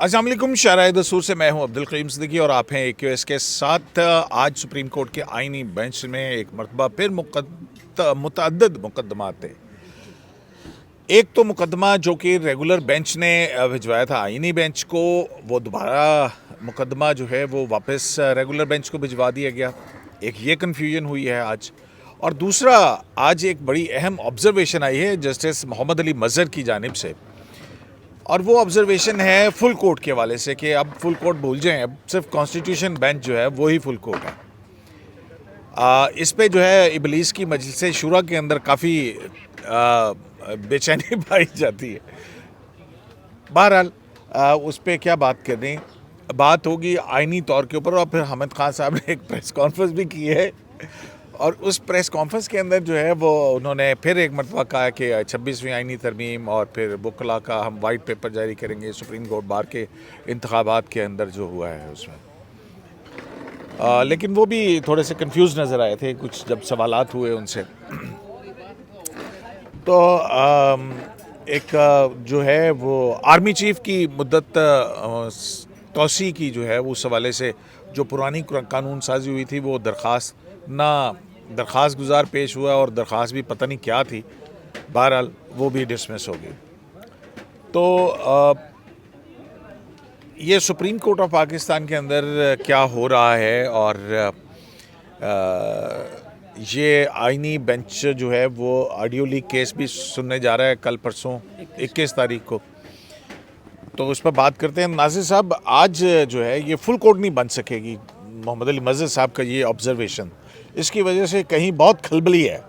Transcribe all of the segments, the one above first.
अस्सलाम वालेकुम। शाहराह दस्तूर से मैं हूं अब्दुल करीम सिद्दीकी और आप हैं AQS के साथ। आज सुप्रीम कोर्ट के आईनी बेंच में एक मरतबा फिर मुतअद्दिद मुकदमात थे। एक तो मुकदमा जो कि रेगुलर बेंच ने भिजवाया था आईनी बेंच को, वो दोबारा मुकदमा जो है वो वापस रेगुलर बेंच को भिजवा दिया गया। एक ये कन्फ्यूजन हुई है आज। और दूसरा, आज एक बड़ी अहम ऑब्जर्वेशन आई है जस्टिस मोहम्मद अली मज़हर की जानिब से, और वो ऑब्जर्वेशन है फुल कोर्ट के हवाले से कि अब फुल कोर्ट भूल जाएं, अब सिर्फ कॉन्स्टिट्यूशन बेंच जो है वो ही फुल कोर्ट है। इस पे जो है इबलीस की मजलिस शुरा के अंदर काफ़ी बेचैनी पाई जाती है। बहरहाल उस पर क्या बात करनी, बात होगी आइनी तौर के ऊपर। और फिर हामिद खान साहब ने एक प्रेस कॉन्फ्रेंस भी की है, और उस प्रेस कॉन्फ्रेंस के अंदर जो है वो उन्होंने फिर एक मरतबा कहा कि 26वीं आइनी तरमीम और फिर बुकला का हम वाइट पेपर जारी करेंगे सुप्रीम कोर्ट बार के इंतखाबात के अंदर जो हुआ है उसमें। लेकिन वो भी थोड़े से कंफ्यूज नज़र आए थे कुछ जब सवालात हुए उनसे। तो एक जो है वो आर्मी चीफ की मुद्दत तोसी की जो है उस हवाले से जो पुरानी कानून साजी हुई थी वो दरख्वास्त गुजार पेश हुआ, और दरख्वास्त भी पता नहीं क्या थी। बहरहाल वो भी डिसमिस हो गई। तो ये सुप्रीम कोर्ट ऑफ पाकिस्तान के अंदर क्या हो रहा है, और ये आईनी बेंच जो है वो ऑडियो लीक केस भी सुनने जा रहा है कल परसों 21 तारीख को। तो उस पर बात करते हैं। नाज़िर साहब, आज जो है ये फुल कोर्ट नहीं बन सकेगी, मोहम्मद अली मज़हर साहब का ये ऑब्जर्वेशन, इसकी वजह से कहीं बहुत खलबली है,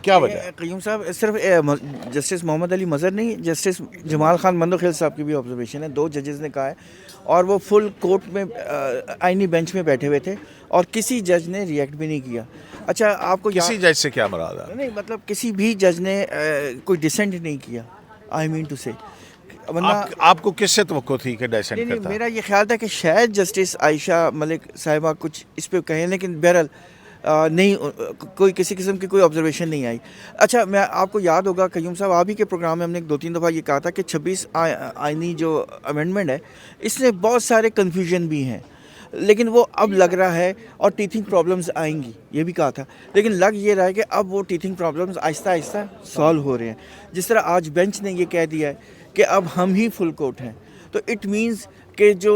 क्या वजह है? क़य्यूम साहब, सिर्फ जस्टिस मोहम्मद अली मज़हर नहीं, जस्टिस जमाल खान मंदोखेल साहब की भी ऑब्जर्वेशन है। 2 जजेस ने कहा है, और वो फुल कोर्ट में आईनी बेंच में बैठे हुए थे और किसी जज ने रिएक्ट भी नहीं किया। अच्छा, आपको किसी जज से क्या मुराद है? नहीं, मतलब किसी भी जज ने कोई डिसेंट नहीं किया। आई मीन टू से, आपको किससे तवक्को थी कि डिसेंट करता? मेरा ये ख्याल था कि शायद जस्टिस आयशा मलिक साहिबा कुछ इस पे कहें, लेकिन बहरहाल नहीं, कोई किसी किस्म की कोई ऑब्जर्वेशन नहीं आई। अच्छा, मैं आपको याद होगा क़य्यूम साहब, आप ही के प्रोग्राम में हमने 2-3 दफ़ा ये कहा था कि 26 आईनी जो अमेंडमेंट है इसमें बहुत सारे कन्फ्यूजन भी हैं, लेकिन वो अब लग रहा है और टीथिंग प्रॉब्लम्स आएंगी, ये भी कहा था। लेकिन लग ये रहा है कि अब वो teething problems Aahista Aahista solve हो रहे हैं। जिस तरह आज बेंच ने ये कह दिया है कि अब हम ही फुल कोर्ट हैं, तो इट मीन्स कि जो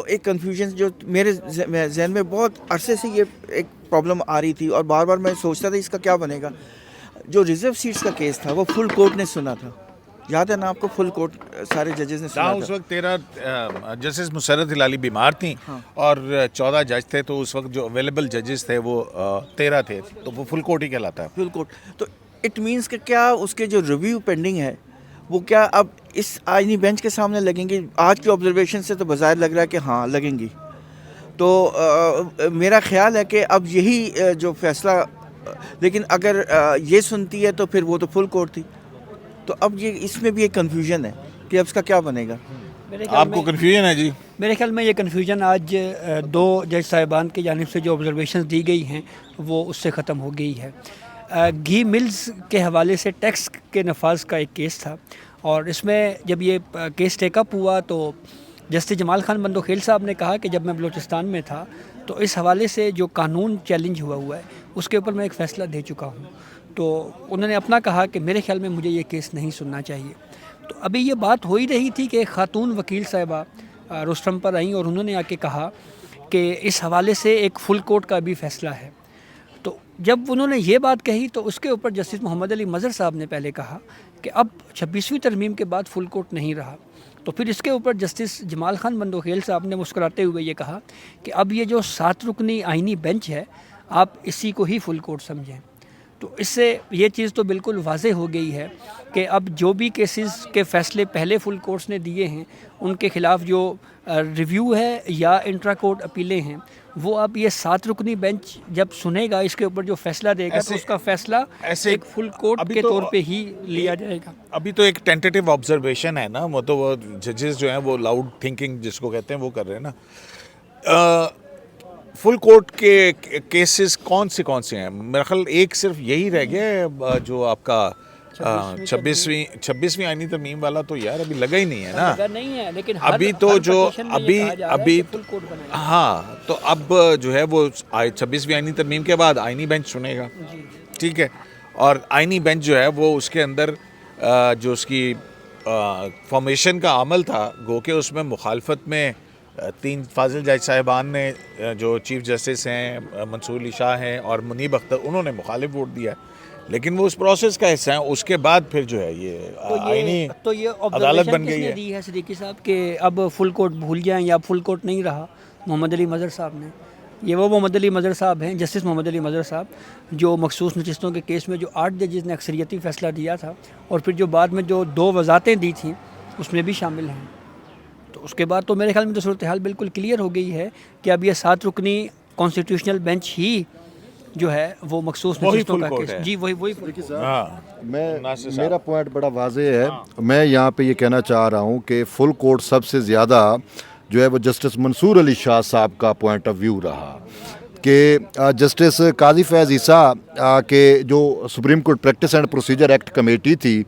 एक कन्फ्यूजन जो मेरे जहन में बहुत अरसे से ये एक प्रॉब्लम आ रही थी, और बार बार मैं सोचता था इसका क्या बनेगा। जो रिजर्व सीट्स का केस था वो फुल कोर्ट ने सुना था, याद है ना आपको? फुल कोर्ट सारे जजेस ने सुना था। उस वक्त 13 जस्टिस मुसर्रत हिलाली बीमार थी, हाँ। और 14 जज थे, तो उस वक्त जो अवेलेबल जजेस थे वो 13 थे, तो वो फुल कोर्ट ही कहलाता है। फुल कोर्ट, तो इट मीन्स कि क्या उसके जो रिव्यू पेंडिंग है वो क्या अब इस आईनी बेंच के सामने लगेंगी? आज की ऑब्जर्वेशन से तो बाज़ाहिर लग रहा है कि हाँ लगेंगी। तो मेरा ख्याल है कि अब यही जो फैसला, लेकिन अगर ये सुनती है तो फिर वो तो फुल कोर्ट थी। तो अब ये इसमें भी एक कन्फ्यूजन है कि अब इसका क्या बनेगा। आपको कन्फ्यूजन है जी? मेरे ख्याल में ये कन्फ्यूजन आज 2 जज साहिबान की जानिब से जो ऑब्जर्वेशंस दी गई हैं वो उससे ख़त्म हो गई है। घी मिल्स के हवाले से टैक्स के नफाज का एक केस था, और इसमें जब ये केस टेकअप हुआ तो जस्टिस जमाल खान मंदोखेल साहब ने कहा कि जब मैं बलूचिस्तान में था तो इस हवाले से जो कानून चैलेंज हुआ है उसके ऊपर मैं एक फ़ैसला दे चुका हूँ। तो उन्होंने अपना कहा कि मेरे ख्याल में मुझे ये केस नहीं सुनना चाहिए। तो अभी ये बात हो ही रही थी कि एक खातून वकील साहिबा रोस्टम पर आई और उन्होंने आके कहा कि इस हवाले से एक फुल कोर्ट का भी फ़ैसला है। तो जब उन्होंने ये बात कही तो उसके ऊपर जस्टिस मोहम्मद अली मज़हर साहब ने पहले कहा कि अब 26वीं तरमीम के बाद फुल कोर्ट नहीं रहा। तो फिर इसके ऊपर जस्टिस जमाल खान मंदोखेल साहब ने मुस्कुराते हुए ये कहा कि अब ये जो 7 रुकनी आईनी बेंच है, आप इसी को ही फुल कोर्ट समझें। तो इससे ये चीज़ तो बिल्कुल वाज़ेह हो गई है कि अब जो भी केसेस के फ़ैसले पहले फुल कोर्ट्स ने दिए हैं उनके ख़िलाफ़ जो रिव्यू है या इंट्रा कोर्ट अपीलें हैं, वो अब ये 7 रुकनी बेंच जब सुनेगा, इसके ऊपर जो फ़ैसला देगा तो उसका फ़ैसला ऐसे एक फुल कोर्ट के तौर पे ही लिया जाएगा। अभी तो एक टेंटेटिव ऑब्जर्वेशन है ना, वो तो वो जजेस जो हैं वो लाउड थिंकिंग जिसको कहते हैं वो कर रहे हैं ना। फुल कोर्ट के केसेस कौन से हैं? मेरा ख्याल एक सिर्फ यही रह गया है जो आपका छब्बीसवीं आईनी तरमीम वाला तो यार अभी लगा ही नहीं है ना, लगा नहीं है, लेकिन अभी तो जो अभी हाँ, तो अब जो है वो 26वीं आईनी तरमीम के बाद आईनी बेंच चुनेगा, ठीक है, और आईनी बेंच जो है वो उसके अंदर जो उसकी फॉर्मेशन का अमल था, गो के उसमें मुखालफत में 3 फाजिल जज साहिबान ने जो चीफ जस्टिस हैं मंसूर अली शाह हैं और मुनीब अख्तर, उन्होंने मुखालिफ वोट दिया, लेकिन वो उस प्रोसेस का हिस्सा है। उसके बाद फिर जो है ये आईनी अदालत बन गई है। दी है सिद्दीकी साहब कि अब फुल कोर्ट भूल जाएं या फुल कोर्ट नहीं रहा मोहम्मद अली मज़हर साहब ने। ये वो मोहम्मद अली मज़हर साहब हैं, जस्टिस मोहम्मद अली मज़हर साहब, जो मखसूस नशिस्तों के केस में जो 8 जजेस ने अक्सरियती फ़ैसला दिया था और फिर जो बाद में जो 2 वज़ाहतें दी थी उसमें भी शामिल हैं। तो उसके बाद तो मेरे ख्याल में तो सूरत हाल बिल्कुल क्लियर हो गई है कि अब ये 7 रुकनी कॉन्स्टिट्यूशनल बेंच ही जो है वो मखसूस नशिस्तों का केस, जी वही मेरा पॉइंट बड़ा वाज़ेह है। मैं यहाँ पे ये कहना चाह रहा हूँ कि फुल कोर्ट सबसे ज़्यादा जो है वो जस्टिस मंसूर अली शाह साहब का पॉइंट ऑफ व्यू रहा कि जस्टिस काजी फैज़ ईसा के जो supreme court practice and procedure act committee थी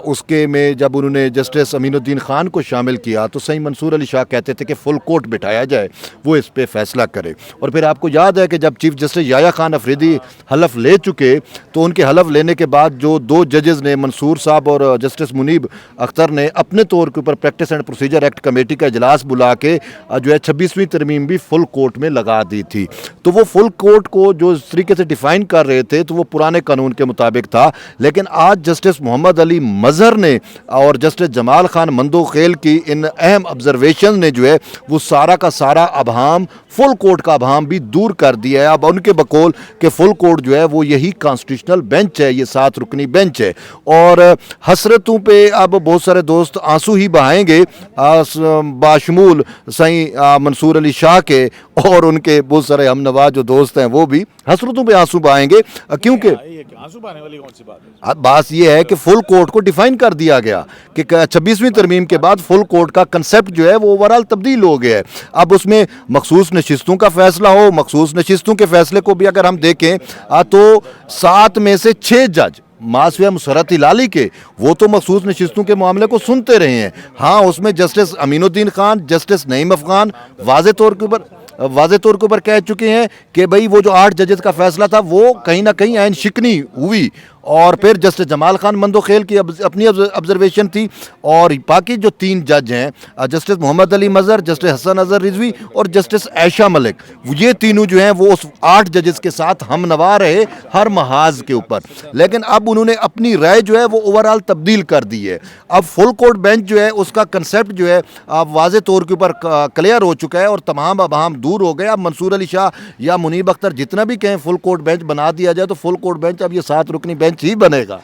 उसके में जब उन्होंने जस्टिस अमीनुद्दीन ख़ान को शामिल किया तो सही मंसूर अली शाह कहते थे कि फुल कोर्ट बिठाया जाए, वो इस पे फ़ैसला करे। और फिर आपको याद है कि जब चीफ जस्टिस याया खान अफरीदी हलफ ले चुके तो उनके हलफ लेने के बाद जो 2 जजेज़ ने, मंसूर साहब और जस्टिस मुनीब अख्तर ने, अपने तौर के ऊपर practice and procedure act committee का इजलास बुला के जो है 26वीं तरमीम भी फुल कोर्ट में लगा दी थी। तो वो फुल कोर्ट को जो इस तरीके से डिफ़ाइन कर रहे थे तो वो पुराने कानून के मुताबिक था, लेकिन आज जस्टिस मोहम्मद अली मज़हर ने और जस्टिस जमाल खान मंदोखेल की इन अहम ऑब्जर्वेशन ने जो है वो सारा का सारा अभाम, फुल कोर्ट का अभाम भी दूर कर दिया है। अब उनके बकौल कि फुल कोर्ट जो है वो यही कॉन्स्टिट्यूशनल बेंच है, ये 7 रुकनी बेंच है। और हसरतों पे अब बहुत सारे दोस्त आंसू ही बहाएंगे, बाशमूल सही मंसूर अली शाह के और उनके बहुत सारे हम नवाज जो दोस्त हैं वो भी हसरतों पे आंसू बहाएंगे, क्योंकि आंसू बहाने वाली कौन सी बात है? बात ये है कि फुल कोर्ट को डिफाइन कर दिया गया कि 26वीं तरमीम के बाद फुल कोर्ट का कंसेप्ट जो है वो ओवरऑल तब्दील हो गया है। अब उसमें मखसूस नशिस्तों का फैसला हो, मखसूस नशिस्तों के फैसले को भी अगर हम देखें तो 7 में से 6 जज मासविया मुसरत हिलाली के वो तो मखसूस नशिस्तों के मामले को सुनते रहे हैं। हाँ, उसमें जस्टिस अमीनुद्दीन खान, जस्टिस नईम अफगान वाज़े तौर के ऊपर कह चुके हैं कि भाई वो जो 8 जजेस का फैसला था वो कहीं ना कहीं ऐन शिकनी हुई। और फिर जस्टिस जमाल खान मंदोखेल की अपनी ऑब्जर्वेशन थी और बाकी जो 3 जज हैं जस्टिस मोहम्मद अली मज़हर, जस्टिस हसन अज़हर रिजवी और जस्टिस आयशा मलिक, ये तीनों जो हैं वो उस 8 जजेस के साथ हमनवा रहे हर महाज के ऊपर। लेकिन अब उन्होंने अपनी राय जो है वो ओवरऑल तब्दील कर दी है। अब फुल कोर्ट बेंच जो है उसका कंसेप्ट जो है वाज़े तौर के ऊपर क्लियर हो चुका है और तमाम अभाम दूर हो गए। अब मंसूर अली शाह या मुनीब अख्तर जितना भी कहें फुल कोर्ट बेंच बना दिया जाए तो फुल कोर्ट बेंच अब ये 7 रुकनी बेंच ही बनेगा।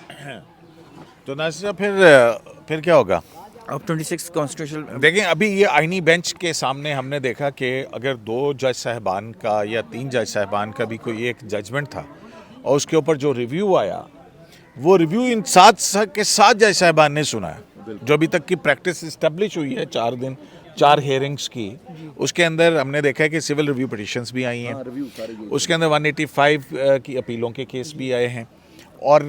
तो नासिर फिर क्या होगा? अब 26 कॉन्स्टिट्यूशनल देखें, अभी ये आईनी बेंच के सामने हमने देखा कि अगर 2 जज साहबान का या 3 जज साहबान का भी कोई एक जजमेंट था और उसके ऊपर जो रिव्यू आया वो रिव्यू इन 7 के 7 जज साहबान ने सुना है। जो अभी तक की प्रैक्टिस इस्टेब्लिश हुई है 4 दिन 4 हेयरिंग्स की, उसके अंदर हमने देखा है कि सिविल रिव्यू पिटिशंस भी आई हैं, उसके अंदर 185 की अपीलों के केस भी आए हैं और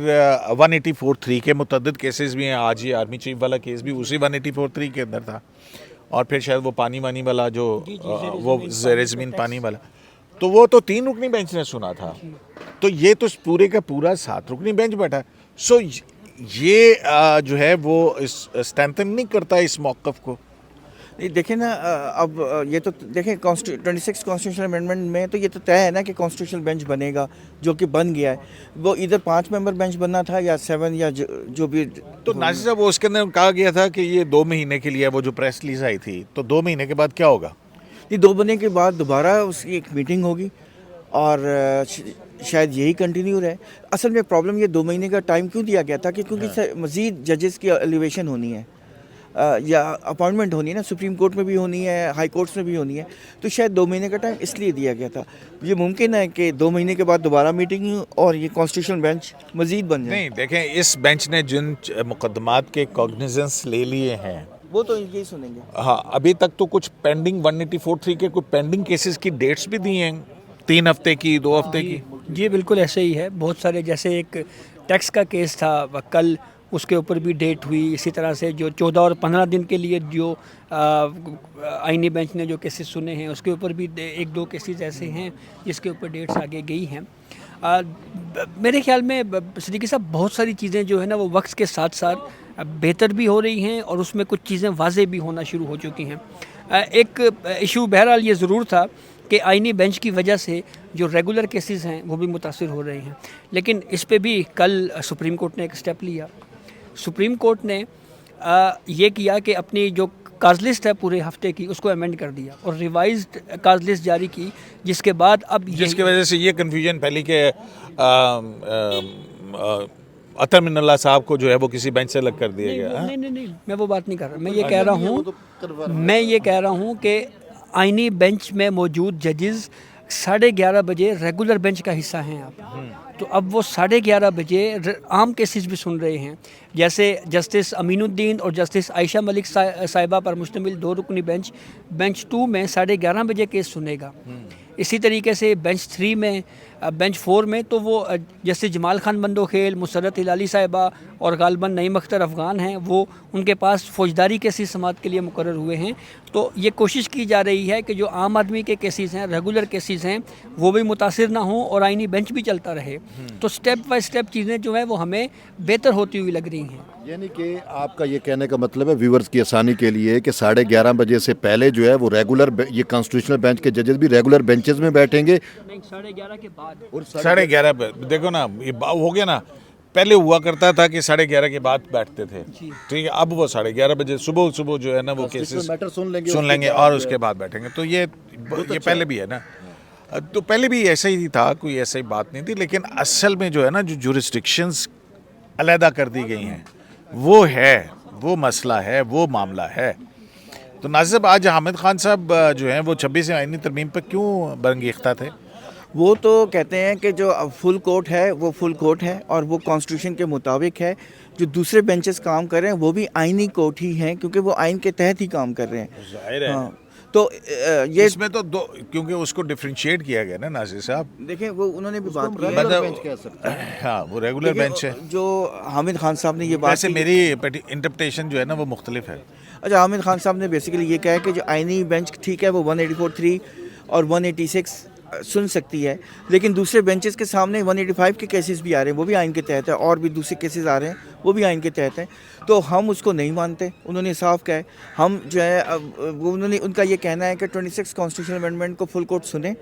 184(3) के मुतअद्दिद केसेस भी हैं। आज ये आर्मी चीफ वाला केस भी उसी 184(3) के अंदर था और फिर शायद वो पानी वाला जो वो ज़ेर ज़मीन पानी वाला, तो वो तो 3 रुकनी बेंच ने सुना था। तो ये तो पूरे का पूरा 7 रुकनी बेंच बैठा। सो ये जो है वो स्ट्रेंथन नहीं करता इस मौक़िफ़ को। नहीं, देखें ना, अब ये तो देखें 26 कॉन्स्टिट्यूशनल अमेंडमेंट में तो ये तो तय है ना कि कॉन्स्टिट्यूशनल बेंच बनेगा, जो कि बन गया है। वो इधर 5 मेंबर बेंच बनना था या 7 या जो भी। तो नासिर साहब, वो उसके अंदर कहा गया था कि ये 2 महीने के लिए, वो जो प्रेस रिलीज आई थी, तो 2 महीने के बाद क्या होगा? ये 2 महीने के बाद दोबारा उसकी एक मीटिंग होगी और शायद यही कंटिन्यू रहे। असल में प्रॉब्लम ये 2 महीने का टाइम क्यों दिया गया था कि क्योंकि मज़ीद जजेस की एलिवेशन होनी है या अपॉइंटमेंट होनी है ना, सुप्रीम कोर्ट में भी होनी है, हाई कोर्ट्स में भी होनी है, तो शायद 2 महीने का टाइम इसलिए दिया गया था। ये मुमकिन है कि 2 महीने के बाद दोबारा मीटिंग और ये कॉन्स्टिट्यूशनल बेंच मज़ीद बन जाए। नहीं, देखें, इस बेंच ने जिन मुकदमात के कॉग्निजेंस ले लिए हैं वो तो यही सुनेंगे। हाँ, अभी तक तो कुछ पेंडिंग 184(3) के कुछ पेंडिंग केसेस की डेट्स भी दी हैं, 3 हफ्ते की, 2 हफ्ते की। जी बिल्कुल ऐसे ही है। बहुत सारे, जैसे एक टैक्स का केस था, कल اس کے اوپر بھی ڈیٹ ہوئی. اسی طرح سے جو 14 اور 15 دن کے لیے جو آئینی بینچ نے جو کیسز سنے ہیں اس کے اوپر بھی 1-2 کیسز ایسے ہیں جس کے اوپر ڈیٹس آگے گئی ہیں. میرے خیال میں صدیقی صاحب بہت ساری چیزیں جو ہے نا وہ وقت کے ساتھ ساتھ بہتر بھی ہو رہی ہیں اور اس میں کچھ چیزیں واضح بھی ہونا شروع ہو چکی ہیں. ایک ایشو بہرحال یہ ضرور تھا کہ آئینی بینچ کی وجہ سے جو ریگولر کیسز ہیں وہ بھی متاثر ہو رہے ہیں, لیکن اس پہ بھی کل سپریم کورٹ نے ایک سٹیپ لیا. سپریم کورٹ نے یہ کیا کہ اپنی جو کاز لسٹ ہے پورے ہفتے کی اس کو امینڈ کر دیا اور ریوائزڈ کاز لسٹ جاری کی, جس کے بعد اب جس کی وجہ سے یہ کنفیوژن پھیلی کہ عطر من اللہ صاحب کو جو ہے وہ کسی بینچ سے الگ کر دیا گیا. نہیں میں وہ بات نہیں کر رہا. میں یہ کہہ رہا ہوں کہ آئینی بینچ میں موجود ججز 11:30 بجے ریگولر بینچ کا حصہ ہیں آپ, تو اب وہ 11:30 بجے عام کیسز بھی سن رہے ہیں. جیسے جسٹس امین الدین اور جسٹس عائشہ ملک صاحبہ پر مشتمل 2 رکنی بینچ 2 میں 11:30 بجے کیس سنے گا. اسی طریقے سے بینچ 3 میں بینچ 4 میں تو وہ جیسے جمال خان بندوخیل, مسرت ہلالی صاحبہ اور غالباً نعیم اختر افغان ہیں, وہ ان کے پاس فوجداری کیسز سماعت کے لیے مقرر ہوئے ہیں. تو یہ کوشش کی جا رہی ہے کہ جو عام آدمی کے کیسز ہیں, ریگولر کیسز ہیں, وہ بھی متاثر نہ ہوں اور آئینی بینچ بھی چلتا رہے. تو سٹیپ بائی سٹیپ چیزیں جو ہیں وہ ہمیں بہتر ہوتی ہوئی لگ رہی ہیں. یعنی کہ آپ کا یہ کہنے کا مطلب ہے ویورز کی آسانی کے لیے کہ 11:30 بجے سے پہلے جو ہے وہ ریگولر یہ کانسٹیٹیوشنل بینچ کے ججز بھی ریگولر بینچز میں بیٹھیں گے. نہیں, 11:30 کے بعد. 11:30 دیکھو نا یہ ہو گیا نا, پہلے ہوا کرتا تھا کہ 11:30 کے بعد بیٹھتے تھے, ٹھیک ہے, اب وہ 11:30 بجے صبح جو ہے نا وہ کیسز سن لیں گے اور اس کے بعد بیٹھیں گے. تو یہ پہلے بھی ہے نا, تو پہلے بھی ایسا ہی تھا, کوئی ایسا ہی بات نہیں تھی. لیکن اصل میں جو ہے نا جو جورسڈکشنز علیحدہ کر دی گئی ہیں وہ ہے, وہ مسئلہ ہے, وہ معاملہ ہے. تو ناصر آج حامد خان صاحب جو ہیں وہ 26 آئینی ترمیم پر کیوں برانگیختہ تھے؟ وہ تو کہتے ہیں کہ جو فل کورٹ ہے وہ فل کورٹ ہے اور وہ کانسٹیٹیوشن کے مطابق ہے. جو دوسرے بینچز کام کر رہے ہیں وہ بھی آئینی کورٹ ہی ہیں کیونکہ وہ آئین کے تحت ہی کام کر رہے ہیں. ظاہر ہے. ہاں, تو یہ اس میں تو کیونکہ اس کو ڈفرینشیٹ کیا گیا نا ناصر صاحب. دیکھیں وہ انہوں نے بھی بات کی, ہاں وہ ریگولر بینچ ہے. جو حامد خان صاحب نے یہ بات, ویسے میری انٹرپریٹیشن جو ہے نا وہ مختلف ہے. اچھا, حامد خان صاحب نے بیسیکلی یہ کہا ہے کہ جو آئینی بینچ ٹھیک ہے وہ 184(3) اور 186 سن سکتی ہے, لیکن دوسرے بینچز کے سامنے 185 کے کیسز بھی آ رہے ہیں, وہ بھی آئین کے تحت ہے, اور بھی دوسرے کیسز آ رہے ہیں وہ بھی آئین کے تحت ہیں. تو ہم اس کو نہیں مانتے. انہوں نے صاف کہا ہے, ہم جو ہے انہوں نے ان کا یہ کہنا ہے کہ 26 کانسٹیٹیوشنل امینڈمنٹ کو فل کورٹ سنیں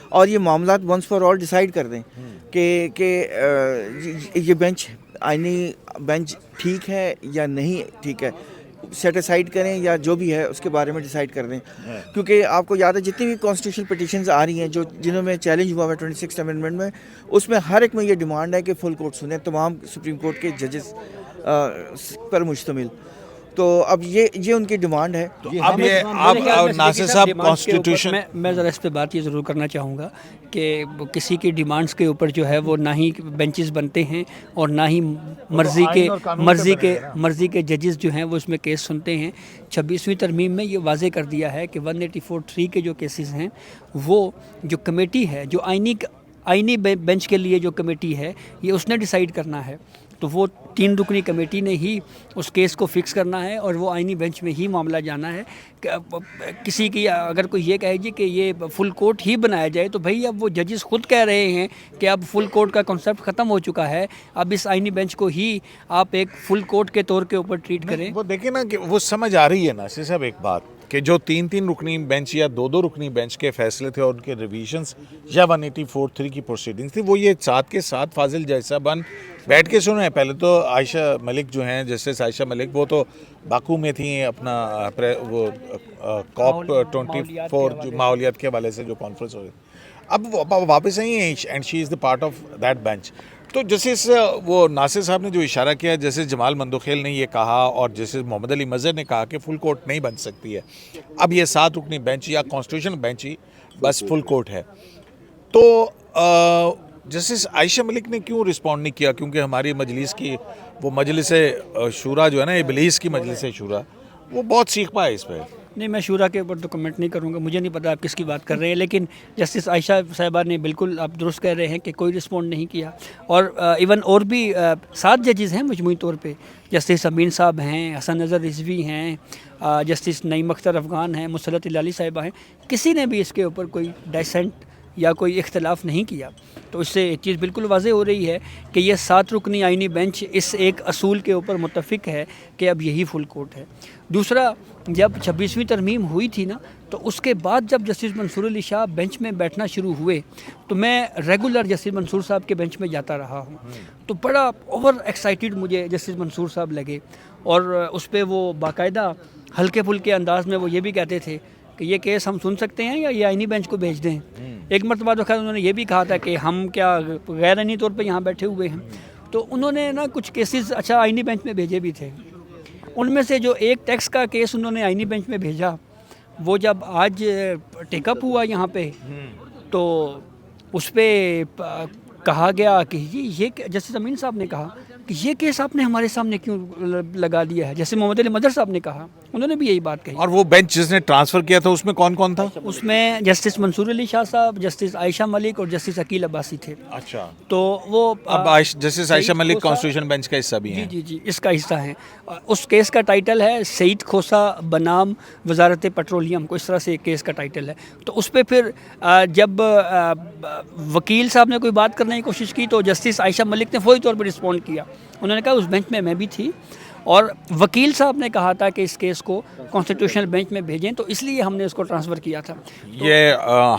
اور یہ معاملات ونس فار آل ڈیسائیڈ کر دیں کہ یہ بینچ آئینی بینچ ٹھیک ہے یا نہیں ٹھیک ہے, سیٹ اسائڈ کریں یا جو بھی ہے اس کے بارے میں ڈیسائیڈ کر دیں. کیونکہ آپ کو یاد ہے جتنی بھی کانسٹیٹیوشنل پٹیشنز آ رہی ہیں جنہوں میں چیلنج ہوا ہے 26 امینڈمنٹ میں, اس میں ہر ایک میں یہ ڈیمانڈ ہے کہ فل کورٹ سنیں, تمام سپریم کورٹ کے ججز پر مشتمل. تو اب یہ ان کی ڈیمانڈ ہے. اب یہ ناصر صاحب کانسٹیٹیوشن میں ذرا اس پہ بات یہ ضرور کرنا چاہوں گا کہ کسی کی ڈیمانڈز کے اوپر جو ہے وہ نہ ہی بینچز بنتے ہیں اور نہ ہی مرضی کے ججز جو ہیں وہ اس میں کیس سنتے ہیں. 26ویں ترمیم میں یہ واضح کر دیا ہے کہ 184(3) کے جو کیسز ہیں وہ جو کمیٹی ہے, جو آئینی بینچ کے لیے جو کمیٹی ہے, یہ اس نے ڈیسائیڈ کرنا ہے. تو وہ 3 رکنی کمیٹی نے ہی اس کیس کو فکس کرنا ہے اور وہ آئینی بینچ میں ہی معاملہ جانا ہے. کسی کی اگر کوئی یہ کہے جی کہ یہ فل کورٹ ہی بنایا جائے, تو بھائی اب وہ ججز خود کہہ رہے ہیں کہ اب فل کورٹ کا کنسیپٹ ختم ہو چکا ہے, اب اس آئینی بینچ کو ہی آپ ایک فل کورٹ کے طور کے اوپر ٹریٹ کریں. وہ دیکھیں نا کہ وہ سمجھ آ رہی ہے ناصر صاحب ایک بات کہ جو 3 رکنی بینچ یا 2 رکنی بینچ کے فیصلے تھے اور ان کے ریویژنز یا 184(3) کی پروسیڈنگز تھی, وہ یہ ساتھ کے ساتھ فاضل جیسا بن بیٹھ کے سنے ہیں. پہلے تو عائشہ ملک جو ہیں, جسٹس عائشہ ملک, وہ تو باکو میں تھیں اپنا وہ COP 24 جو ماحولیات کے حوالے سے جو کانفرنس ہو رہی, اب واپس آئی ہیں and she is the part of that bench. تو جیسے وہ ناصر صاحب نے جو اشارہ کیا, جیسے جمال مندوخیل نے یہ کہا اور جیسے محمد علی مظہر نے کہا کہ فل کورٹ نہیں بن سکتی ہے, اب یہ 7 رکنی بینچ یا کانسٹیٹیوشن بینچ ہی بس فل کورٹ ہے. تو جسٹس عائشہ ملک نے کیوں رسپونڈ نہیں کیا؟ کیونکہ ہماری مجلس کی وہ مجلس شورا جو ہے نا, ابلیس کی مجلس شورا, वो बहुत सीख पाए इस पर। नहीं, मैं शूरा के ऊपर तो कमेंट नहीं करूंगा, मुझे नहीं पता आप किसकी बात कर रहे हैं, लेकिन जस्टिस आयशा साहिबा ने बिल्कुल आप दुरुस्त कह रहे हैं कि कोई रिस्पॉन्ड नहीं किया। और इवन और भी 7 जजेज़ हैं मजमूई तौर पे, जस्टिस अमीन साहब हैं, हसन नज़र रिजवी हैं, जस्टिस नईम अख्तर अफ़गान हैं, मुसरत इलाली साहिबा हैं, किसी ने भी इसके ऊपर कोई डाइसेंट या कोई इख्तलाफ नहीं किया। तो इससे एक चीज़ बिल्कुल वाज़ेह हो रही है कि ये 7 रुकनी आइनी बेंच इस एक असूल के ऊपर मुत्तफ़िक है कि अब यही फुल कोर्ट है। दूसरा, जब 26वीं तरमीम हुई थी ना, तो उसके बाद जब जस्टिस मंसूर अली शाह बेंच में बैठना शुरू हुए, तो मैं रेगुलर जस्टिस मंसूर साहब के बेंच में जाता रहा हूँ। तो बड़ा ओवर एक्साइटेड मुझे जस्टिस मंसूर साहब लगे, और उस पर वो बाकायदा हल्के फुल्के अंदाज में वो ये भी कहते थे कि ये केस हम सुन सकते हैं या ये आइनी बेंच को भेज दें। एक मरतबा तो खैर उन्होंने ये भी कहा था कि हम क्या गैर आइनी तौर पे यहाँ बैठे हुए हैं। तो उन्होंने ना कुछ केसेस अच्छा आइनी बेंच में भेजे भी थे। उनमें से जो एक टैक्स का केस उन्होंने आइनी बेंच में भेजा, वो जब आज टेकअप हुआ यहाँ पे, तो उस पर कहा गया कि ये जस्टिस अमीन साहब ने कहा कि ये केस आपने हमारे सामने क्यों लगा दिया है। जैसे मोहम्मद अली मदर साहब ने कहा, उन्होंने भी यही बात कही। और वो बेंच जिसने ट्रांसफ़र किया था उसमें कौन कौन था? उसमें जस्टिस मंसूर अली शाह साहब, जस्टिस आयशा मलिक और जस्टिस अकील अब्बासी थे। अच्छा, तो वो अब justice Ayesha Malik constitution bench का हिस्सा भी हैं। जी जी जी, इसका हिस्सा है। उस केस का टाइटल है सईद खोसा बनाम वजारत पेट्रोलियम, को इस तरह से एक केस का टाइटल है। तो उस पर फिर जब वकील साहब ने कोई बात करने की कोशिश की, तो जस्टिस आयशा मलिक ने फौरी तौर पर रिस्पॉन्ड किया। उन्होंने कहा उस बेंच में मैं भी थी, और वकील साहब ने कहा था कि इस केस को कॉन्स्टिट्यूशनल बेंच में भेजें, तो इसलिए हमने उसको ट्रांसफ़र किया था। तो ये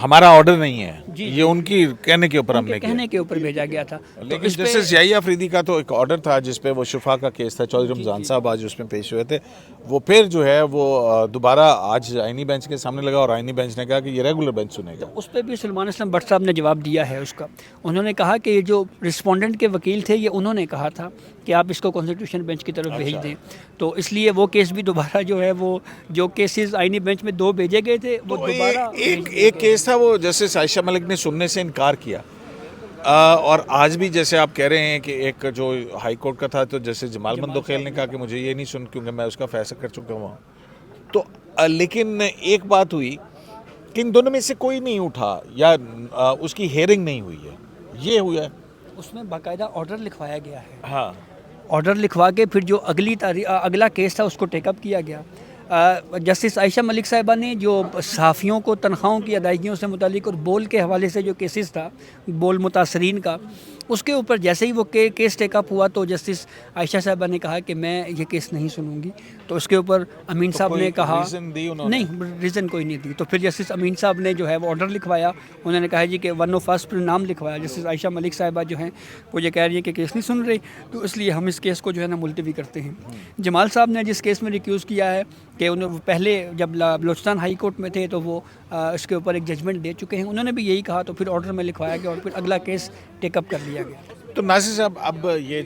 हमारा ऑर्डर नहीं है, जी, ये उनकी कहने के ऊपर हमने कहने के ऊपर भेजा गया था। लेकिन जस्टिस याहिया अफरीदी का तो एक ऑर्डर था जिस पे वो शुफा का केस था, चौधरी रमज़ान साहब आज उसमें पेश हुए थे। वो फिर जो है वो दोबारा आज आइनी बेंच के सामने लगा, और आइनी बेंच ने कहा कि ये रेगुलर बेंच सुनेगा। उस पर भी सलमान असलम भट्ट साहब ने जवाब दिया है उसका। उन्होंने कहा कि जो रिस्पोंडेंट के वकील थे, ये उन्होंने कहा था कि आप इसको कॉन्स्टिट्यूशन बेंच की तरफ भेज दें। तो इसलिए वो केस भी दोबारा जो है, वो जो केसेस आइनी बेंच में 2 भेजे गए थे, वो तो दोबारा एक केस था, वो जस्टिस आयशा मलिक ने सुनने से इनकार किया। और आज भी जैसे आप कह रहे हैं कि एक जो हाई कोर्ट का था, तो जैसे जमाल मंदोखेल ने कहा कि मुझे ये नहीं सुन, क्योंकि मैं उसका फैसला कर चुका हूँ। तो लेकिन एक बात हुई कि इन दोनों में से कोई नहीं उठा, या उसकी हेयरिंग नहीं हुई है, ये हुआ है। उसमें बाकायदा ऑर्डर लिखवाया गया है। हाँ, ऑर्डर लिखवा के फिर जो अगला केस था उसको टेकअप किया गया। जस्टिस आयशा मलिक साहिबा ने जो सहाफ़ियों को तनख्वाहों की अदायगियों से मुतालिक और बोल के हवाले से जो केसेस था, बोल मुतासरीन का, उसके ऊपर जैसे ही वो केस टेकअप हुआ, तो जस्टिस आयशा साहिबा ने कहा कि मैं ये केस नहीं सुनूंगी। तो उसके ऊपर अमीन साहब ने कहा नहीं, रीज़न कोई नहीं दी। तो फिर जस्टिस अमीन साहब ने जो है वो ऑर्डर लिखवाया। उन्होंने कहा जी कि 1 ऑफ फर्स्ट पर नाम लिखवाया। जस्टिस आयशा मलिक साहिबा जो हैं वो ये कह रही है कि केस नहीं सुन रही, तो इसलिए हम इस केस को जो है ना मुलतवी करते हैं। जमाल साहब ने जिस केस में रिक्यूज़ किया है कि उन्होंने पहले जब बलोचिस्तान हाई कोर्ट में थे, तो वो इसके ऊपर एक जजमेंट दे चुके हैं, उन्होंने भी यही कहा। तो फिर ऑर्डर में लिखवाया गया और फिर अगला केस टेकअप कर लिया गया। तो नासिर साहब, अब ये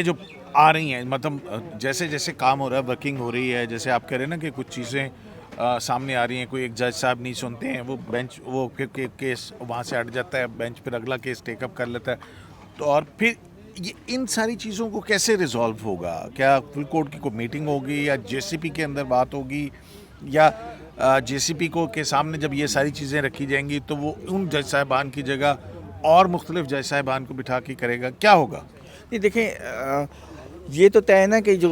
जो आ रही हैं, मतलब जैसे जैसे काम हो रहा है, वर्किंग हो रही है, जैसे आप कह रहे हैं ना कि कुछ चीज़ें सामने आ रही हैं, कोई एक जज साहब नहीं सुनते हैं, वो बेंच वो फिर केस वहाँ से हट जाता है, बेंच फिर अगला केस टेकअप कर लेता है। तो और फिर ये इन सारी चीज़ों को कैसे रिजॉल्व होगा? क्या फुल कोर्ट की कोई मीटिंग होगी, या जेसीपी के अंदर बात होगी, या जेसीपी को के सामने जब ये सारी चीज़ें रखी जाएंगी तो वो उन जज साहिबान की जगह और मुख्तलिफ जज साहिबान को बिठा के करेगा, क्या होगा? नहीं, देखें, ये तो तय है ना कि जो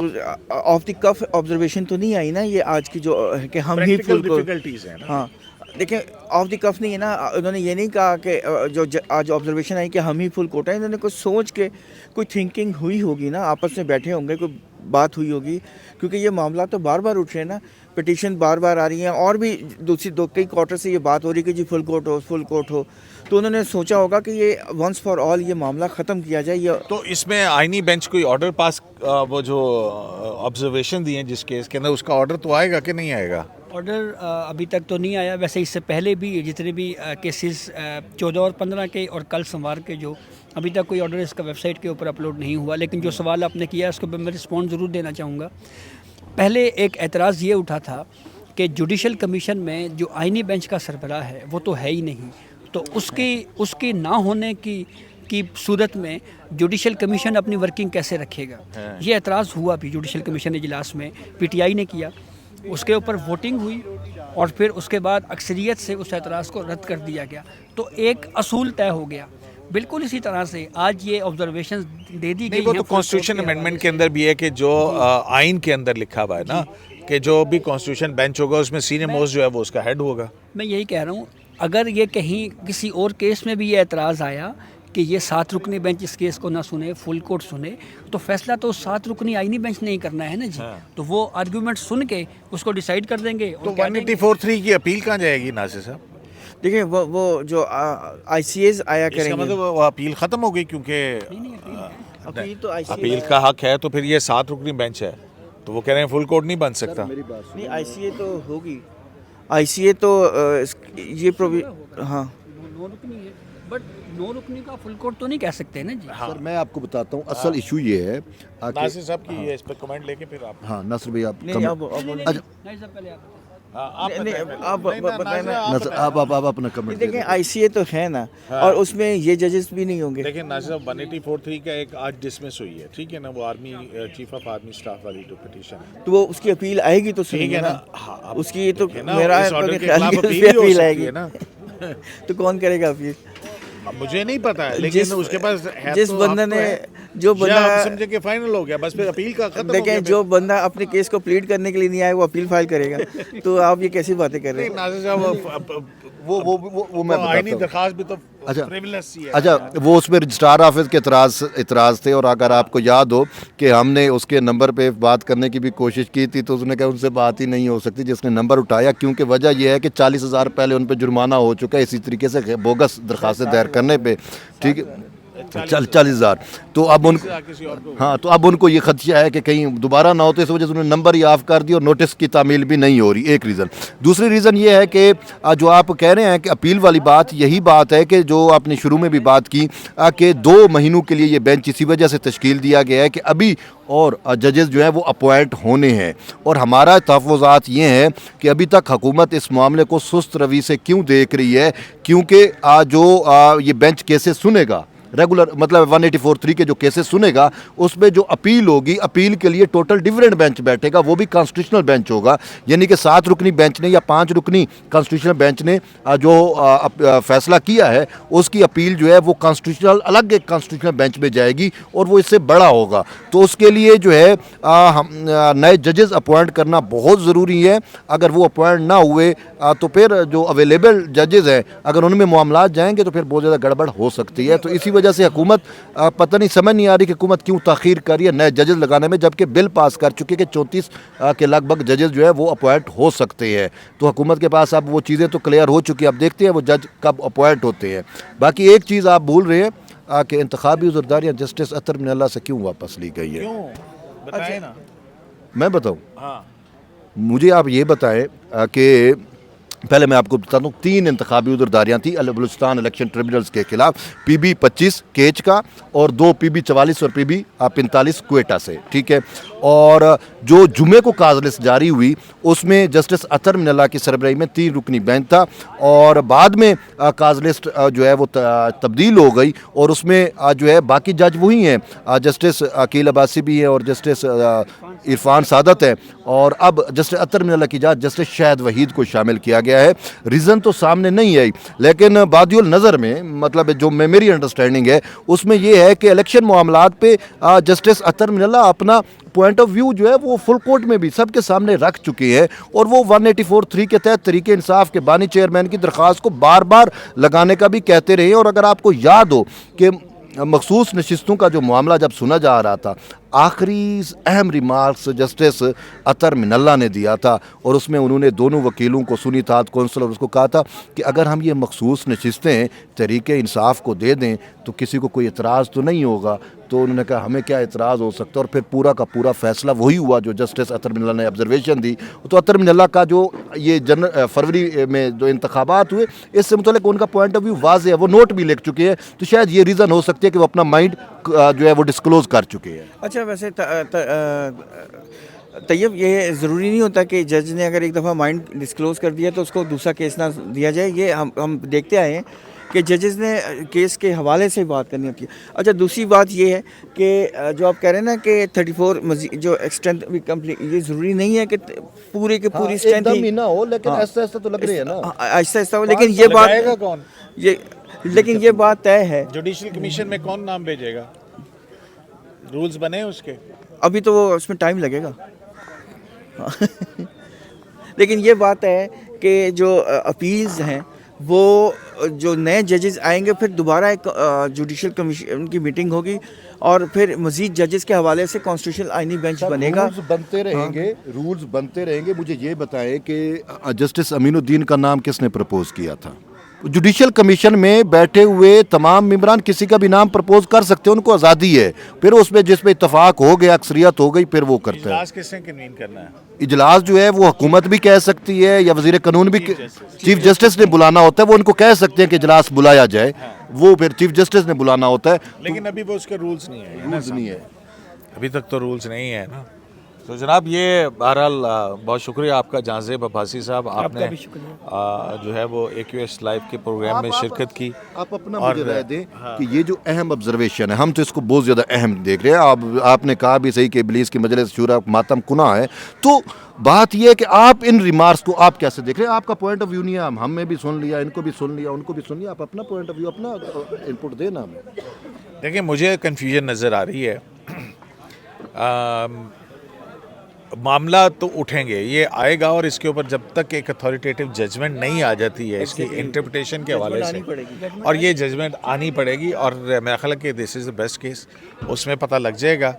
ऑफ द कफ ऑब्जर्वेशन तो नहीं आई ना, ये आज की जो कि हम ही फुल डिफिकल्टीज है ना। हाँ, देखें, ऑफ द कफ नहीं है ना। उन्होंने ये नहीं कहा कि जो आज ऑब्जर्वेशन आई कि हम ही फुल कोर्ट है। इन्होंने कुछ सोच के कोई थिंकिंग हुई होगी ना, आपस में बैठे होंगे, कोई बात हुई होगी, क्योंकि ये मामला तो बार बार उठ रहे हैं ना, पिटीशन बार बार आ रही हैं, और भी कई क्वार्टर से ये बात हो रही है कि जी फुल कोर्ट हो। तो उन्होंने सोचा होगा कि ये वंस फॉर ऑल ये मामला ख़त्म किया जाए। ये तो इसमें आइनी बेंच कोई ऑर्डर पास, वो जो ऑब्जर्वेशन दिए जिस केस के अंदर, उसका ऑर्डर तो आएगा कि नहीं आएगा? ऑर्डर अभी तक तो नहीं आया। वैसे इससे पहले भी जितने भी केसेस 14 और 15 के और कल सोमवार के, जो अभी तक कोई ऑर्डर इसका वेबसाइट के ऊपर अपलोड नहीं हुआ। लेकिन जो सवाल आपने किया उसको मैं रिस्पॉन्स ज़रूर देना चाहूँगा। पहले एक एतराज़ ये उठा था कि जुडिशल कमीशन में जो आइनी बेंच का सरबराह है वो तो है ही नहीं, तो उसकी ना होने की کی صورت میں جوڈیشل کمیشن اپنی ورکنگ کیسے رکھے گا. یہ اعتراض ہوا بھی جوڈیشل کمیشن اجلاس میں, پی ٹی آئی نے کیا, اس کے اوپر ووٹنگ ہوئی اور پھر اس کے بعد اکثریت سے اس اعتراض کو رد کر دیا گیا. تو ایک اصول طے ہو گیا. بالکل اسی طرح سے آج یہ آبزرویشن دے دی گئی. وہ تو کانسٹیٹیوشن امینڈمنٹ کے اندر بھی ہے کہ جو آئین کے اندر لکھا ہوا ہے نا کہ جو بھی کانسٹیٹیوشن بینچ ہوگا اس میں سینئر موسٹ جو ہے وہ اس کا ہیڈ ہوگا. میں یہی کہہ رہا ہوں, اگر یہ کہیں کسی اور کیس میں بھی یہ اعتراض آیا کہ یہ 7 رکنی بینچ اس کیس کو نہ سنے, فل کورٹ سنے, تو فیصلہ تو 7 رکنی آئینی بینچ نہیں کرنا ہے نا جی. تو وہ آرگیومنٹ سن کے اس کو ڈیسائیڈ کر دیں گے. تو 184(3) کی اپیل کہاں جائے گی ناصر صاحب؟ دیکھیں وہ جو آئی سی ایز آیا اس کا کریں گے, مطلب وہ اپیل ختم ہو گئی کیونکہ اپیل تو آئی سی اپیل کا حق ہے. تو پھر یہ 7 رکنی بینچ ہے تو وہ کہہ رہے ہیں فل کورٹ نہیں بن سکتا. نہیں, آئی سی اے تو ہوگی. آئی سی اے تو یہ ہاں نو رکنی ہے, بٹ نو رکنی کا فل کورٹ تو نہیں کہہ سکتے نا جی. سر میں آپ کو بتاتا ہوں اصل ایشو یہ ہے ناصر صاحب کی اس پہ کمنٹ لے کے پھر آپ. ہاں ناصر بھائی آپ آپ اپنا کمنٹ دیکھیں آئی سی اے تو ہے نا, اور اس میں یہ ججز بھی نہیں ہوں گے. دیکھیں ناصر صاحب 184(3) کا ایک آج ڈسمس ہوئی ہے, ٹھیک ہے نا, وہ army chief of army staff والی جو پٹیشن ہے, تو وہ اس کی اپیل آئے گی تو سنیں ٹھیک گے ہے نا. نا. اس کی تو دیکھیں نا, میرا اس آرڈر کے خیال خلاف ہے اپیل بھی ہو اپیل آئے سکتی گی ہے نا. تو کون کرے گا اپیل؟ مجھے نہیں پتا ہے, لیکن اس کے پاس جس بندہ نے جو بندہ سمجھے کہ فائنل ہو گیا بس پھر اپیل کا ختم ہو دیکھیں گیا. جو بندہ اپنے کیس کو پلیڈ کرنے کے لیے نہیں آئے وہ اپیل فائل کرے گا. تو آپ یہ کیسی باتیں کر رہے ہیں؟ ناصر صاحب وہ میں آئینی بتاتا ہوں. درخواست بھی تو اچھا frivolous ہی ہے. اچھا وہ اس میں رجسٹرار آفس کے اعتراض تھے, اور اگر آپ کو یاد ہو کہ ہم نے اس کے نمبر پہ بات کرنے کی بھی کوشش کی تھی تو اس نے کہا ان سے بات ہی نہیں ہو سکتی جس نے نمبر اٹھایا, کیونکہ وجہ یہ ہے کہ 40,000 پہلے ان پہ جرمانہ ہو چکا ہے اسی طریقے سے بوگس درخواستیں دائر کرنے پہ, ٹھیک ہے, 40,000. تو اب ان کو یہ خدشہ ہے کہ کہیں دوبارہ نہ ہو, تو اس وجہ سے انہوں نے نمبر ہی آف کر دی اور نوٹس کی تعمیل بھی نہیں ہو رہی. ایک ریزن. دوسری ریزن یہ ہے کہ جو آپ کہہ رہے ہیں کہ اپیل والی بات, یہی بات ہے کہ جو آپ نے شروع میں بھی بات کی کہ 2 مہینوں کے لیے یہ بینچ اسی وجہ سے تشکیل دیا گیا ہے کہ ابھی اور ججز جو ہیں وہ اپوائنٹ ہونے ہیں, اور ہمارا تحفظات یہ ہیں کہ ابھی تک حکومت اس معاملے کو سست روی سے کیوں دیکھ رہی ہے, کیونکہ جو یہ بینچ کیسز سنے گا ریگولر, مطلب 184(3) کے جو کیسز سنے گا اس میں جو اپیل ہوگی, اپیل کے لیے ٹوٹل ڈیفرنٹ بینچ بیٹھے گا, وہ بھی کانسٹیٹیوشنل بینچ ہوگا. یعنی کہ 7 رکنی بینچ نے یا 5 رکنی کانسٹیٹیوشنل بینچ نے جو فیصلہ کیا ہے اس کی اپیل جو ہے وہ کانسٹیٹیوشنل الگ ایک کانسٹیٹیوشنل بینچ میں جائے گی, اور وہ اس سے بڑا ہوگا. تو اس کے لیے جو ہے نئے ججز اپوائنٹ کرنا بہت ضروری ہے. اگر وہ اپوائنٹ نہ ہوئے تو پھر جو اویلیبل ججز ہیں اگر ان میں معاملات جائیں گے تو پھر بہت زیادہ گڑبڑ ہو سکتی ہے. تو اسی وجہ سے حکومت پتہ نہیں, سمجھ نہیں آ رہی کہ حکومت کیوں تاخیر کر رہی ہے نئے ججز لگانے میں, جبکہ بل پاس کر چکے کہ 34 کے لگ بھگ ججز جو ہے وہ اپوائنٹ ہو سکتے ہیں. تو حکومت کے پاس اب وہ چیزیں تو کلیئر ہو چکی ہیں, اب دیکھتے ہیں وہ جج کب اپوائنٹ ہوتے ہیں. باقی ایک چیز آپ بھول رہے ہیں کہ انتخابی عذرداریاں جسٹس اطہر من اللہ سے کیوں واپس لی گئی ہے. بتائیں نا. میں بتاؤں, ہاں مجھے آپ یہ بتائیں کہ پہلے میں آپ کو بتاتا ہوں 3 انتخابی عذرداریاں تھیں بلوچستان الیکشن ٹریبونلز کے خلاف, PB 25 کیچ کا اور 2 PB 44 اور PB 45 کوئٹہ سے, ٹھیک ہے. اور جو جمعے کو کاز لسٹ جاری ہوئی اس میں جسٹس اطہر من اللہ کی سربراہی میں 3 رکنی بینچ تھا, اور بعد میں کاز لسٹ جو ہے وہ تبدیل ہو گئی, اور اس میں جو ہے باقی جج وہی ہیں, جسٹس عقیل عباسی بھی ہیں اور جسٹس عرفان سعادت ہے, اور اب جسٹس اطہر من اللہ کی جج جسٹس شاہد وحید کو شامل کیا گیا ہے. ریزن تو سامنے نہیں آئی, لیکن بادی النظر میں مطلب جو میری انڈرسٹینڈنگ ہے اس میں یہ ہے کہ الیکشن معاملات پہ جسٹس اطہر من اللہ اپنا پوائنٹ آف ویو جو ہے وہ فل کورٹ میں بھی سب کے سامنے رکھ چکے ہیں, اور وہ 184(3) کے تحت تحریک انصاف کے بانی چیئرمین کی درخواست کو بار بار لگانے کا بھی کہتے رہے. اور اگر آپ کو یاد ہو کہ مخصوص نشستوں کا جو معاملہ جب سنا جا رہا تھا, آخری اہم ریمارکس جسٹس اطہر من اللہ نے دیا تھا, اور اس میں انہوں نے دونوں وکیلوں کو سنی اتحاد کونسل اور اس کو کہا تھا کہ اگر ہم یہ مخصوص نشستیں تحریک انصاف کو دے دیں تو کسی کو کوئی اعتراض تو نہیں ہوگا. تو انہوں نے کہا ہمیں کیا اعتراض ہو سکتا ہے, اور پھر پورا کا پورا فیصلہ وہی ہوا جو جسٹس اطہر من اللہ نے آبزرویشن دی. تو اطہر من اللہ کا جو یہ فروری میں جو انتخابات ہوئے اس سے متعلق ان کا پوائنٹ آف ویو واضح ہے, وہ نوٹ بھی لکھ چکے ہیں, تو شاید یہ ریزن ہو سکتی ہے کہ وہ اپنا مائنڈ جو ہے وہ ڈسکلوز کر چکے ہیں. اچھا ویسے طیب یہ ضروری نہیں ہوتا کہ جج نے اگر ایک دفعہ مائنڈ ڈسکلوز کر دیا تو اس کو دوسرا کیس نہ دیا جائے. یہ ہم دیکھتے آئے ہیں کہ ججز نے کیس کے حوالے سے بات کرنی ہوتی ہے. اچھا دوسری بات یہ ہے کہ جو آپ کہہ رہے ہیں نا کہ 34 مزید جو ایکسٹینٹ بھی کمپلیٹ، یہ ضروری نہیں ہے کہ پورے کے پوری اسٹرینتھ ہی نہ ہو، لیکن ایسا ایسا تو لگ رہی ہے نا، آہستہ آہستہ ہو. لیکن یہ بات لگائے گا کون؟ لیکن یہ بات طے ہے. جوڈیشل کمیشن میں کون نام بھیجے گا؟ رولز بنے اس کے؟ ابھی تو وہ اس میں ٹائم لگے گا. لیکن یہ بات ہے کہ جو اپیلز ہیں وہ جو نئے ججز آئیں گے، پھر دوبارہ ایک جوڈیشل کمیشن کی میٹنگ ہوگی اور پھر مزید ججز کے حوالے سے کانسٹیٹیوشنل آئینی بینچ بنے گا. رولز بنتے رہیں گے، رولز بنتے رہیں گے. مجھے یہ بتائیں کہ جسٹس امین الدین کا نام کس نے پرپوز کیا تھا؟ جوڈیشل کمیشن میں بیٹھے ہوئے تمام ممبران کسی کا بھی نام پرپوز کر سکتے ہیں، ان کو آزادی ہے. پھر اس میں جس پہ اتفاق ہو گیا، اکثریت ہو گئی، پھر وہ کرتا ہے. اجلاس کس نے کنوین کرنا ہے؟ اجلاس جو ہے وہ حکومت بھی کہہ سکتی ہے یا وزیر قانون بھی، چیف جسٹس نے بلانا ہوتا ہے، وہ ان کو کہہ سکتے ہیں کہ اجلاس بلایا جائے، وہ پھر چیف جسٹس نے بلانا ہوتا ہے. لیکن ابھی وہ اس کے رولز نہیں ہیں. رولز نہیں ہے. ابھی تک تو رولز نہیں ہے نا. تو جناب یہ بہرحال بہت شکریہ آپ کا جہاں زیب عباسی صاحب، آپ نے جو ہے وہ AQS لائیو کے پروگرام میں شرکت کی. آپ اپنا مجھے رائے دیں کہ یہ جو اہم آبزرویشن ہے، ہم تو اس کو بہت زیادہ اہم دیکھ رہے ہیں. آپ نے کہا بھی صحیح کہ ابلیس کی مجلس شورا ماتم کنا ہے، تو بات یہ ہے کہ آپ ان ریمارکس کو آپ کیسے دیکھ رہے ہیں؟ آپ کا پوائنٹ آف ویو نہیں ہے، ہم نے بھی سن لیا، ان کو بھی سن لیا، ان کو بھی سن لیا. آپ اپنا پوائنٹ آف ویو، اپنا انپٹ دیں نا ہمیں. دیکھیں مجھے کنفیوژن نظر آ رہی ہے. معاملہ تو اٹھیں گے، یہ آئے گا، اور اس کے اوپر جب تک ایک اتھارٹیٹیو ججمنٹ نہیں آ جاتی ہے اس کی انٹرپریٹیشن کے حوالے سے، اور یہ ججمنٹ آنی پڑے گی، اور میرا خیال ہے کہ دس از دا بیسٹ کیس، اس میں پتہ لگ جائے گا.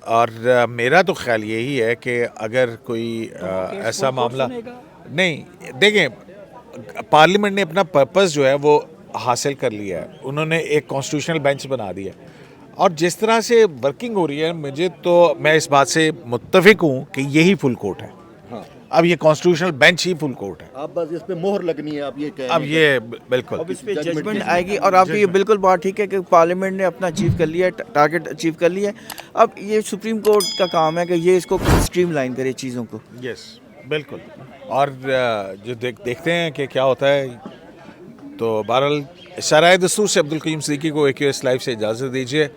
اور میرا تو خیال یہی ہے کہ اگر کوئی ایسا معاملہ نہیں، دیکھیں پارلیمنٹ نے اپنا پرپس جو ہے وہ حاصل کر لیا ہے، انہوں نے ایک کانسٹیٹیوشنل بینچ بنا دیا، اور جس طرح سے ورکنگ ہو رہی ہے، مجھے تو میں اس بات سے متفق ہوں کہ یہی فل کورٹ ہے. اب یہ کانسٹیٹیوشنل بینچ ہی فل کورٹ ہے. آپ بس اس پہ مہر لگنی ہے، آپ یہ کہیں اب یہ بالکل اب اس پہ ججمنٹ آئے گی. اور آپ کی یہ بالکل بات ٹھیک ہے کہ پارلیمنٹ نے اپنا اچیو کر لیا ہے، ٹارگٹ اچیو کر لیا ہے. اب یہ سپریم کورٹ کا کام ہے کہ یہ اس کو اسٹریم لائن کرے چیزوں کو. یس بالکل. اور جو دیکھتے ہیں کہ کیا ہوتا ہے. تو بہرحال شرائع دستور سے عبدالقیوم صدیقی کو AQS لائیو سے اجازت دیجیے.